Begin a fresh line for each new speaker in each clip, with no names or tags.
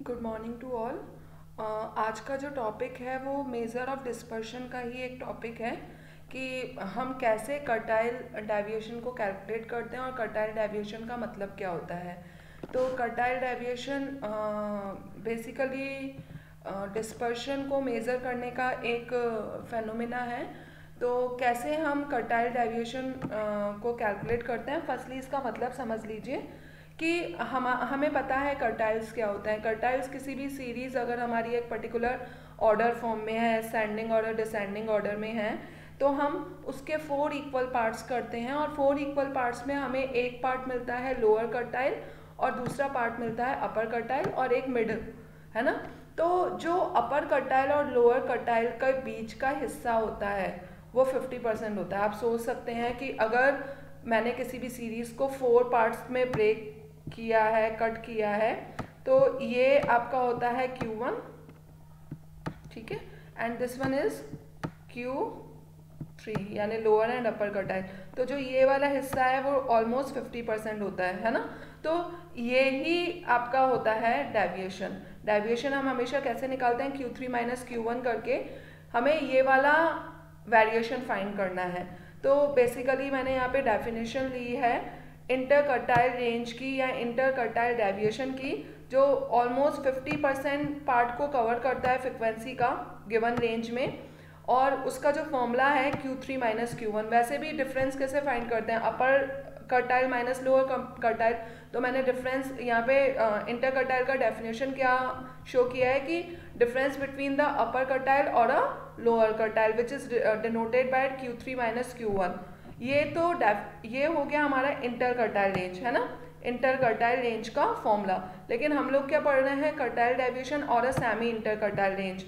Good morning to all. आज का जो टॉपिक है वो मेज़र ऑफ डिस्पर्शन का ही एक टॉपिक है कि हम कैसे कर्टाइल डेविएशन को कैलकुलेट करते हैं और कर्टाइल डेविएशन का मतलब क्या होता है। तो कर्टाइल डेविएशन बेसिकली डिस्पर्शन को मेज़र करने का एक फेनोमेना है। तो कैसे हम कर्टाइल डेविएशन को कैलकुलेट करते हैं, फर्स्टली इसका मतलब समझ लीजिए कि हमें पता है कर्टाइल्स क्या होता है। कर्टाइल्स किसी भी सीरीज़ अगर हमारी एक पर्टिकुलर ऑर्डर फॉर्म में है, असेंडिंग ऑर्डर डिसेंडिंग ऑर्डर में है, तो हम उसके 4 इक्वल पार्ट्स करते हैं और 4 इक्वल पार्ट्स में हमें एक पार्ट मिलता है लोअर कर्टाइल और दूसरा पार्ट मिलता है अपर कर्टाइल और एक मिडल, है ना। तो जो अपर कर्टाइल और लोअर कर्टाइल के बीच का हिस्सा होता है वो 50% होता है। आप सोच सकते हैं कि अगर मैंने किसी भी सीरीज़ को 4 पार्ट्स में ब्रेक किया है, कट किया है, तो ये आपका होता है Q1, ठीक है, and this one is Q3 यानी लोअर एंड अपर कर्टाइल। तो जो ये वाला हिस्सा है वो ऑलमोस्ट 50% होता है ना। तो ये ही आपका होता है डेविएशन। डेविएशन हम हमेशा कैसे निकालते हैं, Q3 माइनस Q1 करके हमें ये वाला वेरिएशन फाइंड करना है। तो बेसिकली मैंने यहाँ पे डेफिनेशन ली है इंटरकर्टाइल रेंज की या इंटरकर्टाइल डेविएशन की, जो ऑलमोस्ट 50% पार्ट को कवर करता है फ्रिक्वेंसी का गिवन रेंज में, और उसका जो फॉर्मूला है Q3 माइनस Q1। वैसे भी डिफरेंस कैसे फाइंड करते हैं, अपर कर्टाइल माइनस लोअर कर्टाइल। तो मैंने डिफरेंस यहाँ पे इंटरकर्टाइल का डेफिनेशन क्या शो किया है कि difference between the upper quartile और a lower quartile which is denoted by Q3 minus Q1। ये हो गया हमारा इंटरकर्टाइल रेंज, है ना, इंटरकर्टाइल रेंज का फॉर्मूला। लेकिन हम लोग क्या पढ़ रहे हैं, कर्टाइल डेविएशन और a semi interquartile range.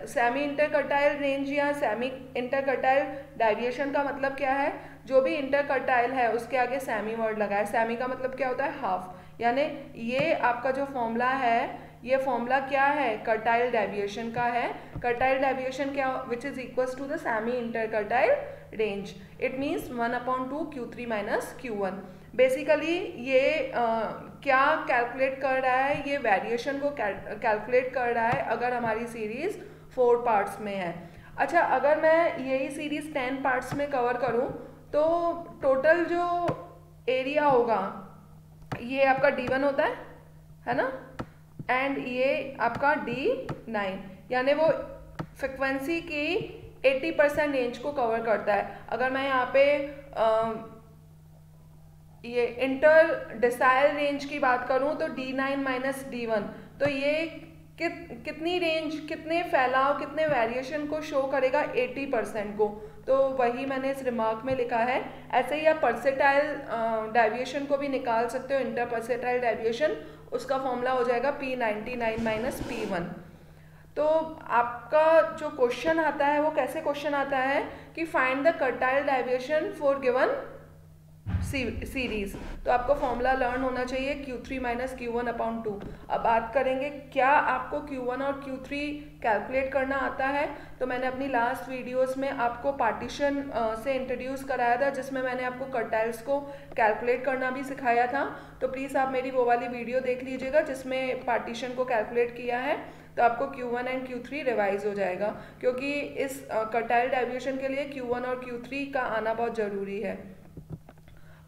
Semi interquartile range या सेमी इंटरकर्टाइल डेविएशन का मतलब क्या है, जो भी इंटरकर्टाइल है उसके आगे सेमी वर्ड लगा है। सेमी का मतलब क्या होता है, हाफ, यानी ये आपका जो फॉर्मूला है, ये फॉर्मूला क्या है, कर्टाइल डेविएशन का है। कर्टाइल डेविएशन क्या, which is equals to the semi interquartile range. It means 1/2 Q3 minus Q1। Basically ये क्या कैलकुलेट कर रहा है, ये वेरिएशन को कैलकुलेट कर रहा है अगर हमारी सीरीज 4 पार्ट्स में है। अच्छा, अगर मैं यही सीरीज 10 पार्ट्स में कवर करूं तो टोटल जो एरिया होगा ये आपका D1 होता है ना, एंड ये आपका D9, यानी वो फ्रिक्वेंसी की 80% रेंज को कवर करता है। अगर मैं यहाँ पे ये इंटर डिसाइल रेंज की बात करूँ तो D9 माइनस D1, तो ये कितनी रेंज, कितने फैलाव, कितने वेरिएशन को शो करेगा, 80% को। तो वही मैंने इस रिमार्क में लिखा है। ऐसे ही आप परसेटाइल डेविएशन को भी निकाल सकते हो, इंटर परसेटाइल डेविएशन, उसका फॉर्मूला हो जाएगा P99 माइनस P1। तो आपका जो क्वेश्चन आता है वो कैसे क्वेश्चन आता है कि find the quartile deviation for given series. तो आपको फॉर्मूला लर्न होना चाहिए Q3 माइनस Q1/2। अब बात करेंगे क्या आपको Q1 और Q3 कैलकुलेट करना आता है। तो मैंने अपनी लास्ट वीडियोस में आपको पार्टीशन से इंट्रोड्यूस कराया था, जिसमें मैंने आपको कर्टाइल्स को कैलकुलेट करना भी सिखाया था। तो प्लीज़ आप मेरी वो वाली वीडियो देख लीजिएगा जिसमें पार्टीशन को कैलकुलेट किया है, तो आपको Q1 एंड Q3 रिवाइज हो जाएगा, क्योंकि इस कर्टाइल डेविएशन के लिए Q1 और Q3 का आना बहुत ज़रूरी है।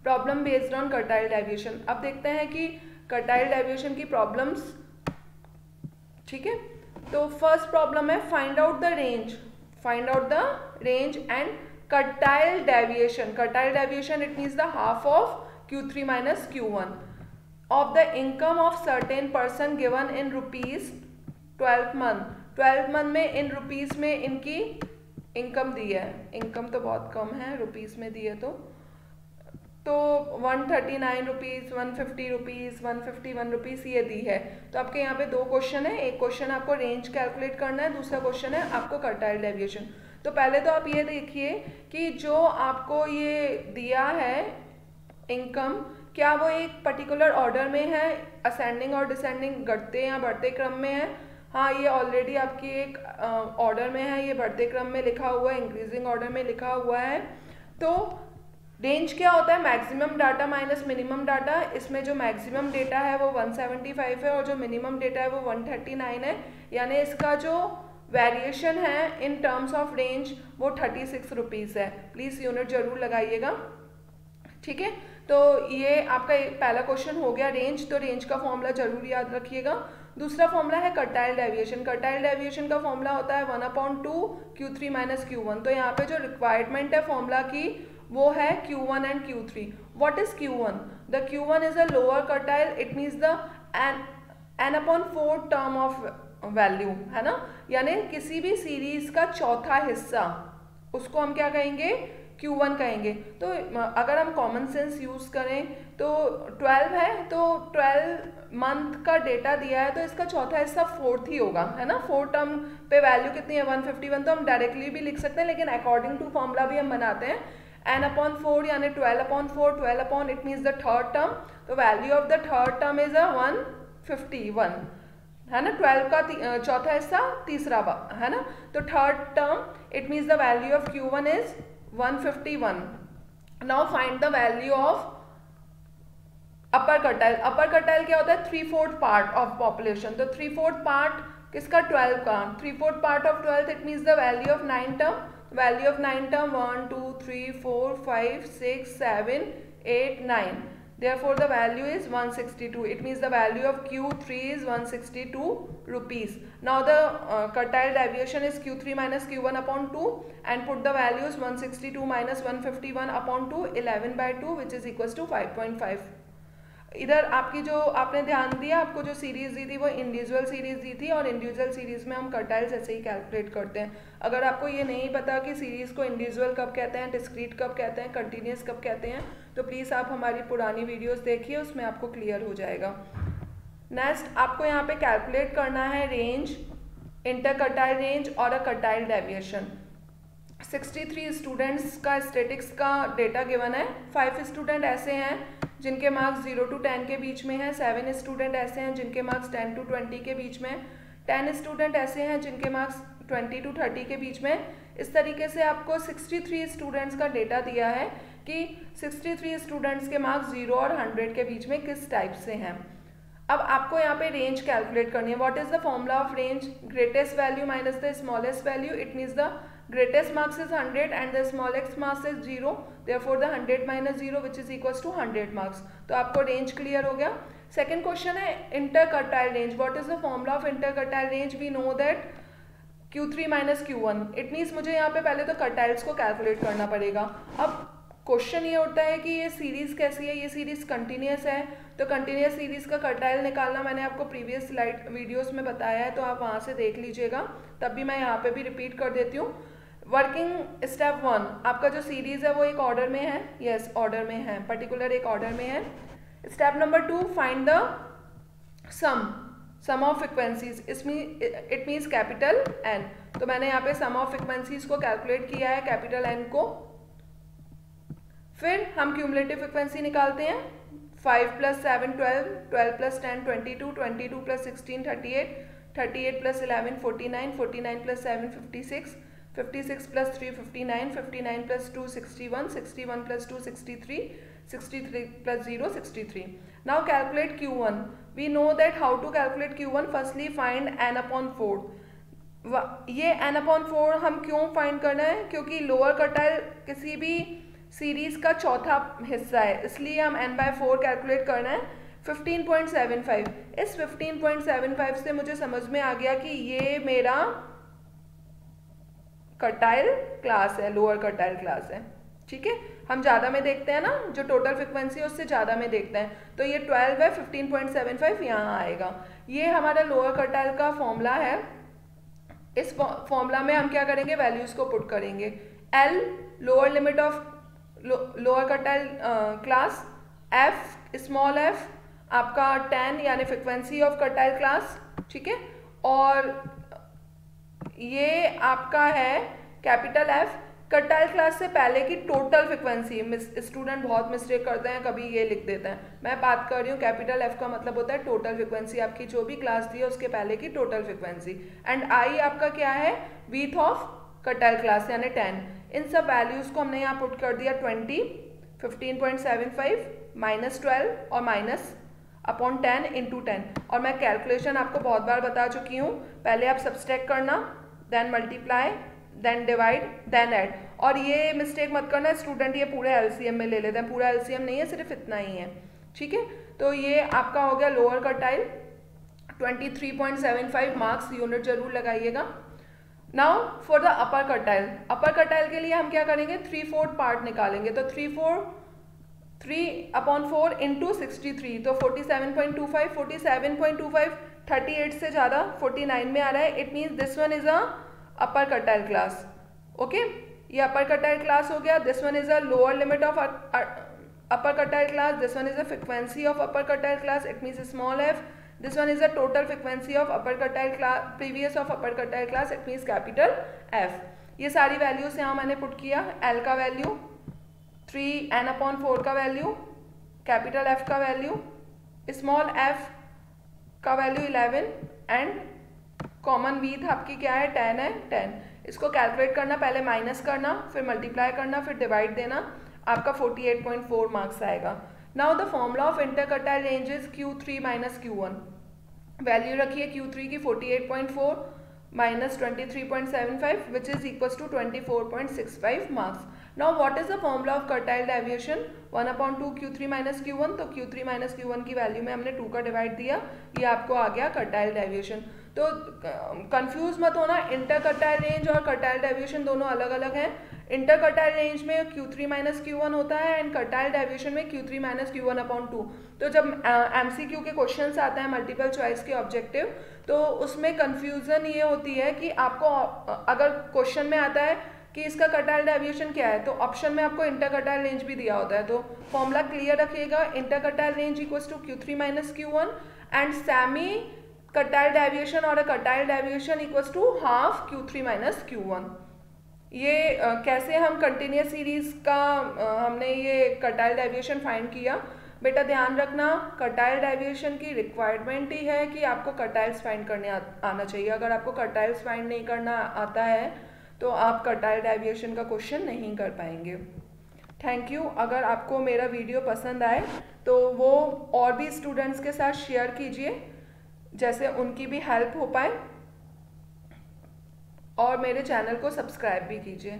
Problem based on quartile deviation. अब देखते हैं कि कर्टाइल डेविएशन की प्रॉब्लम्स, ठीक है। तो फर्स्ट प्रॉब्लम है find out the range, find out the range and quartile deviation. Quartile deviation it means the half of Q3 minus Q1 of the income of certain person given in rupees 12 month. 12 month में in rupees में इनकी income दी है, income तो बहुत कम है, rupees में दी है तो 139 रुपीज़, 150 रुपीज़, 151 रुपीज़ ये दी है। तो आपके यहाँ पे 2 क्वेश्चन है, एक क्वेश्चन आपको रेंज कैलकुलेट करना है, दूसरा क्वेश्चन है आपको कर्टाइल डेविएशन। तो पहले तो आप ये देखिए कि जो आपको ये दिया है इनकम, क्या वो एक पर्टिकुलर ऑर्डर में है, असेंडिंग और डिसेंडिंग, घटते या बढ़ते क्रम में है। हाँ, ये ऑलरेडी आपकी एक ऑर्डर में है, ये बढ़ते क्रम में लिखा हुआ है, इंक्रीजिंग ऑर्डर में लिखा हुआ है। तो रेंज क्या होता है? Maximum data minus minimum data. इसमें जो मैक्सिमम डेटा है वो 175 है और जो मिनिमम डेटा है वो 139 है, यानी इसका जो वेरिएशन है इन टर्म्स ऑफ रेंज वो 36 रुपीज़ है। प्लीज़ यूनिट जरूर लगाइएगा, ठीक है। तो ये आपका पहला क्वेश्चन हो गया रेंज, तो रेंज का फॉर्मूला जरूर याद रखिएगा। दूसरा फॉर्मूला है कर्टाइल डेविएशन। कर्टाइल डेविएशन का फॉर्मूला होता है 1/2 Q3 माइनस Q1। तो यहाँ पे जो रिक्वायरमेंट है फॉर्मूला की वो है Q1 and Q3। What is Q1? The Q1 is a lower quartile, it means the n/4 term of value, है ना, यानी किसी भी सीरीज का चौथा हिस्सा, उसको हम क्या कहेंगे? Q1 कहेंगे। तो अगर हम कॉमन सेंस यूज करें तो 12 है, तो 12 मंथ का डेटा दिया है तो इसका चौथा हिस्सा 4th ही होगा, है ना। 4 टर्म पे वैल्यू कितनी है? 151। तो हम डायरेक्टली भी लिख सकते हैं, लेकिन अकॉर्डिंग टू फॉर्मूला भी हम बनाते हैं। n/4 यानी 12/4, 12 it means the third term, तो value of the third term is 151, है ना। 12 का चौथा हिस्सा तीसरा है ना, तो third term it means the value of Q1 is 151। Now find the value of upper quartile. Upper quartile क्या होता है? 3/4 पार्ट ऑफ पॉपुलेशन। तो 3/4 पार्ट किसका? 12 का। 3/4 part of 12 it means the value of 9 term. Value of 9 term 1 2 3 4 5 6 7 8 9। Therefore the value is 162. It means the value of Q3 is 162 rupees. Now the quartile deviation is Q3 minus Q1 upon 2 and put the values 162 minus 151 upon 2, 11/2 which is equals to 5.5. इधर आपकी जो आपने ध्यान दिया, आपको जो series दी थी वो इंडिविजुअल सीरीज दी थी और इंडिविजुअल सीरीज में हम कर्टाइल्स ऐसे ही कैलकुलेट करते हैं। अगर आपको ये नहीं पता कि सीरीज को इंडिविजुअल कब कहते हैं, डिस्क्रीट कब कहते हैं, कंटिन्यूस कब कहते हैं, तो प्लीज़ आप हमारी पुरानी वीडियोस देखिए, उसमें आपको क्लियर हो जाएगा। नेक्स्ट आपको यहाँ पे कैलकुलेट करना है रेंज, इंटर कर्टाइल रेंज और अ कर्टाइल डेविएशन। 63 स्टूडेंट्स का स्टैटिक्स का डेटा गिवन है। 5 स्टूडेंट ऐसे हैं जिनके मार्क्स 0 to 10 के बीच में हैं। 7 स्टूडेंट ऐसे हैं जिनके मार्क्स 10 to 20 के बीच में। 10 स्टूडेंट ऐसे हैं जिनके मार्क्स 20 to 30 के बीच में। इस तरीके से आपको 63 स्टूडेंट्स का डेटा दिया है कि 63 स्टूडेंट्स के मार्क्स 0 और 100 के बीच में किस टाइप से हैं। अब आपको यहाँ पे रेंज कैलकुलेट करनी है। What is the formula of range? Greatest value minus the smallest value. It means the greatest marks is 100 and the smallest marks is 0, therefore the 100 minus 0 which is equals to 100 marks। तो आपको range clear हो गया। Second question है interquartile range. What is the formula of interquartile range? We know that Q3 minus Q1। It means मुझे यहाँ पे पहले तो कर्टाइल्स को कैलकुलेट करना पड़ेगा। अब क्वेश्चन ये उठता है कि ये सीरीज कैसी है? ये सीरीज कंटिन्यूस है, तो कंटिन्यूस सीरीज का कर्टाइल निकालना मैंने आपको प्रीवियस स्लाइड वीडियोस में बताया है, तो आप वहाँ से देख लीजिएगा। तब भी मैं यहाँ पे भी रिपीट कर देती हूँ। वर्किंग स्टेप 1, आपका जो सीरीज है वो एक ऑर्डर में है, यस ऑर्डर में है, पर्टिकुलर एक ऑर्डर में है। Step number 2, find the sum of frequencies. It means capital N. तो मैंने यहाँ पे सम ऑफ फ्रिक्वेंसीज को कैलकुलेट किया है, कैपिटल एन को। फिर हम क्यूमुलेटिव फ्रिक्वेंसी निकालते हैं। 5 + 7 12, 12 + 10 22, 22 + 16 38, 38 + 11 49, 49 + 7 56, 56 + 3 59, 59 + 2 61, 61 + 2 63, 63 + 0 63। Now calculate Q1. We know that how to calculate Q1. Firstly find n/4। ये n/4 हम क्यों फाइंड करना है? क्योंकि लोअर कर्टाइल किसी भी सीरीज का चौथा हिस्सा है, इसलिए हम n/4 कैलकुलेट करना है। 15.75। इस 15.75 से मुझे समझ में आ गया कि ये मेरा कर्टाइल क्लास है, लोअर कर्टाइल क्लास है, ठीक है। हम ज़्यादा में देखते हैं ना, जो टोटल फ्रिक्वेंसी है उससे ज़्यादा में देखते हैं, तो ये 12 है, 15.75 यहाँ आएगा। ये हमारा लोअर कर्टाइल का फॉर्मूला है। इस फॉर्मूला में हम क्या करेंगे? वैल्यूज़ को पुट करेंगे। L lower limit of lower quartile class, F small f आपका 10 यानी फ्रिक्वेंसी ऑफ कर्टाइल क्लास, ठीक है, और ये आपका है कैपिटल F कर्टाइल क्लास से पहले की टोटल फ्रिक्वेंसी। स्टूडेंट बहुत मिस्टेक करते हैं, कभी ये लिख देते हैं। मैं बात कर रही हूँ कैपिटल F का मतलब होता है टोटल फ्रिक्वेंसी, आपकी जो भी क्लास दी है उसके पहले की टोटल फ्रिक्वेंसी। एंड I आपका क्या है? विड्थ ऑफ कर्टाइल क्लास यानी 10। इन सब वैल्यूज़ को हमने यहाँ पुट कर दिया। 20, 15.75 -12 और -/10 इंटू 10। और मैं कैलकुलेशन आपको बहुत बार बता चुकी हूँ, पहले आप सब्सट्रैक्ट करना, then multiply, then divide, then add. और ये मिस्टेक मत करना स्टूडेंट, ये पूरे एलसीएम में ले लेते हैं, पूरा एलसीएम नहीं है, सिर्फ इतना ही है, ठीक है। तो ये आपका हो गया लोअर क्वार्टाइल, 23.75 मार्क्स, यूनिट जरूर लगाइएगा। Now for the upper quartile, upper quartile के लिए हम क्या करेंगे, 3/4 पार्ट निकालेंगे। तो 3/4 इंटू 63, तो 47.25, 47.25 38 से ज़्यादा 49 में आ रहा है, it means this one is a upper quartile class. Okay, ये अपर क्वार्टाइल क्लास हो गया। This one is a lower limit of upper quartile class, this one is a frequency of upper quartile class, it means small f, this one is the total frequency of upper quartile class, previous of upper quartile class, it means capital F। ये सारी values यहाँ मैंने put किया, L का value 3n/4 का value, capital F का value, small f का value 11 and common with आपकी क्या है, 10 है, 10। इसको कैलकुलेट करना, पहले माइनस करना, फिर मल्टीप्लाई करना, फिर डिवाइड देना, आपका 48.4 मार्क्स आएगा। Now the formula of interquartile range is Q3 minus Q1। Value रखिए Q3 की 48.4 minus 23.75 which is equals to 24.65 marks. Now what is the formula of quartile deviation, 1/2 Q3 minus Q1। तो Q3 minus Q1 की value में हमने 2 का divide दिया, ये आपको आ गया क्वार्टाइल डेविएशन। तो कंफ्यूज मत होना, इंटरक्वार्टाइल रेंज और क्वार्टाइल डेविएशन दोनों अलग अलग हैं। इंटरक्वार्टाइल रेंज में Q3 माइनस Q1 होता है एंड क्वार्टाइल डेविएशन में Q3 माइनस Q1/2। तो जब MCQ के क्वेश्चंस आते हैं मल्टीपल चॉइस के ऑब्जेक्टिव, तो उसमें कंफ्यूजन ये होती है कि आपको अगर क्वेश्चन में आता है कि इसका क्वार्टाइल डेविएशन क्या है, तो ऑप्शन में आपको इंटरक्वार्टाइल रेंज भी दिया होता है। तो फॉर्मूला क्लियर रखिएगा, interquartile range equals to Q3 minus Q1 and semi quartile deviation और quartile deviation equals to half Q3 minus Q1। ये कैसे हम कंटिन्यूस सीरीज का हमने ये क्वार्टाइल डेविएशन फाइंड किया, बेटा ध्यान रखना, क्वार्टाइल डेविएशन की रिक्वायरमेंट ही है कि आपको क्वार्टाइल्स फाइंड करने आना चाहिए। अगर आपको क्वार्टाइल्स फाइंड नहीं करना आता है तो आप क्वार्टाइल डेविएशन का क्वेश्चन नहीं कर पाएंगे। Thank you. अगर आपको मेरा वीडियो पसंद आए तो वो और भी स्टूडेंट्स के साथ शेयर कीजिए, जैसे उनकी भी हेल्प हो पाए, और मेरे चैनल को सब्सक्राइब भी कीजिए।